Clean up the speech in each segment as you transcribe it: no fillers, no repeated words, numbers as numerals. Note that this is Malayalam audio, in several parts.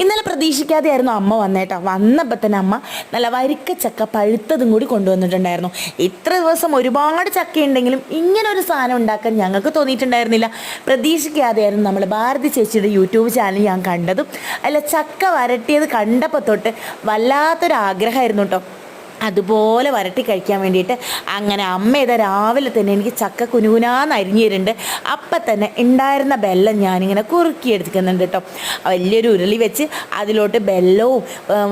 ഇന്നലെ പ്രതീക്ഷിക്കാതെയായിരുന്നു അമ്മ വന്നേട്ടോ. വന്നപ്പോൾ തന്നെ അമ്മ നല്ല വരിക്ക ചക്ക പഴുത്തതും കൂടി കൊണ്ടുവന്നിട്ടുണ്ടായിരുന്നു. ഇത്ര ദിവസം ഒരുപാട് ചക്ക ഉണ്ടെങ്കിലും ഇങ്ങനൊരു സാധനം ഉണ്ടാക്കാൻ ഞങ്ങൾക്ക് തോന്നിയിട്ടുണ്ടായിരുന്നില്ല. പ്രതീക്ഷിക്കാതെയായിരുന്നു നമ്മൾ ഭാരതി ചേച്ചിയുടെ യൂട്യൂബ് ചാനൽ ഞാൻ കണ്ടതും. അല്ല, ചക്ക വരട്ടിയത് കണ്ടപ്പോൾ തൊട്ട് വല്ലാത്തൊരാഗ്രഹമായിരുന്നു കേട്ടോ അതുപോലെ വരട്ടി കഴിക്കാൻ വേണ്ടിയിട്ട്. അങ്ങനെ അമ്മ ഇതാ രാവിലെ തന്നെ എനിക്ക് ചക്ക കുനുകുനാന്ന് അരിഞ്ഞു തരുന്നുണ്ട്. അപ്പം തന്നെ ഉണ്ടായിരുന്ന ബെല്ലം ഞാനിങ്ങനെ കുറുക്കി എടുക്കുന്നുണ്ട് കേട്ടോ. വലിയൊരു ഉരുളി വെച്ച് അതിലോട്ട് ബെല്ലവും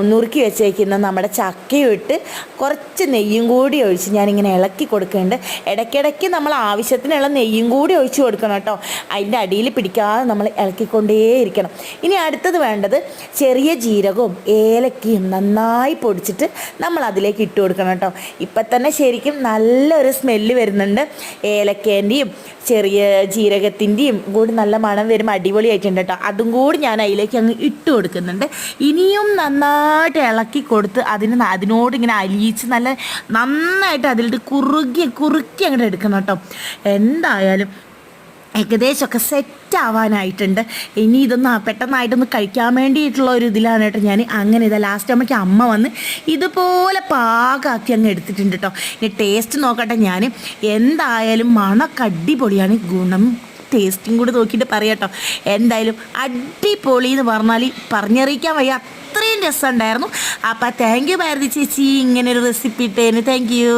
നുറുക്കി വെച്ചേക്കുന്ന നമ്മുടെ ചക്കയും ഇട്ട് കുറച്ച് നെയ്യും കൂടി ഒഴിച്ച് ഞാനിങ്ങനെ ഇളക്കി കൊടുക്കുന്നുണ്ട്. ഇടയ്ക്കിടയ്ക്ക് നമ്മൾ ആവശ്യത്തിനുള്ള നെയ്യും കൂടി ഒഴിച്ച് കൊടുക്കണം കേട്ടോ. അതിൻ്റെ അടിയിൽ പിടിക്കാതെ നമ്മൾ ഇളക്കിക്കൊണ്ടേയിരിക്കണം. ഇനി അടുത്തത് വേണ്ടത് ചെറിയ ജീരകവും ഏലക്കയും നന്നായി പൊടിച്ചിട്ട് നമ്മൾ അതിലേക്ക് ഇട്ട് കൊടുക്കണം കേട്ടോ. ഇപ്പം തന്നെ ശരിക്കും നല്ലൊരു സ്മെല്ല് വരുന്നുണ്ട്. ഏലക്കേൻ്റെയും ചെറിയ ജീരകത്തിൻ്റെയും കൂടി നല്ല മണം വരുമ്പോൾ അടിപൊളിയായിട്ടുണ്ട് കേട്ടോ. അതും കൂടി ഞാൻ അതിലേക്ക് അങ്ങ് ഇട്ട് കൊടുക്കുന്നുണ്ട്. ഇനിയും നന്നായിട്ട് ഇളക്കി കൊടുത്ത് അതിനോട് ഇങ്ങനെ അലിയിച്ച് നന്നായിട്ട് അതിലിട്ട് കുറുക്കി അങ്ങോട്ട് എടുക്കണം കേട്ടോ. എന്തായാലും ഏകദേശമൊക്കെ സെറ്റാവാനായിട്ടുണ്ട്. ഇനി ഇതൊന്ന് പെട്ടെന്നായിട്ടൊന്ന് കഴിക്കാൻ വേണ്ടിയിട്ടുള്ള ഒരു ഇതിലാണ് കേട്ടോ ഞാൻ അങ്ങനെ ഇതാ ലാസ്റ്റ് ആകുമ്പോഴേക്ക് അമ്മ വന്ന് ഇതുപോലെ പാകമാക്കി അങ്ങ് എടുത്തിട്ടുണ്ട് കേട്ടോ. ഇനി ടേസ്റ്റ് നോക്കട്ടെ ഞാൻ. എന്തായാലും മണമൊക്കെ അടിപൊളിയാണ്. ഗുണം ടേസ്റ്റും കൂടി നോക്കിയിട്ട് പറയാം കേട്ടോ. എന്തായാലും അടിപൊളി എന്ന് പറഞ്ഞാൽ പറഞ്ഞറിയിക്കാൻ വയ്യ, അത്രയും രസമുണ്ടായിരുന്നു. അപ്പോൾ താങ്ക് യു ഭാരതി ചേച്ചി, ഇങ്ങനൊരു റെസിപ്പി ഇട്ടേന്. Thank you.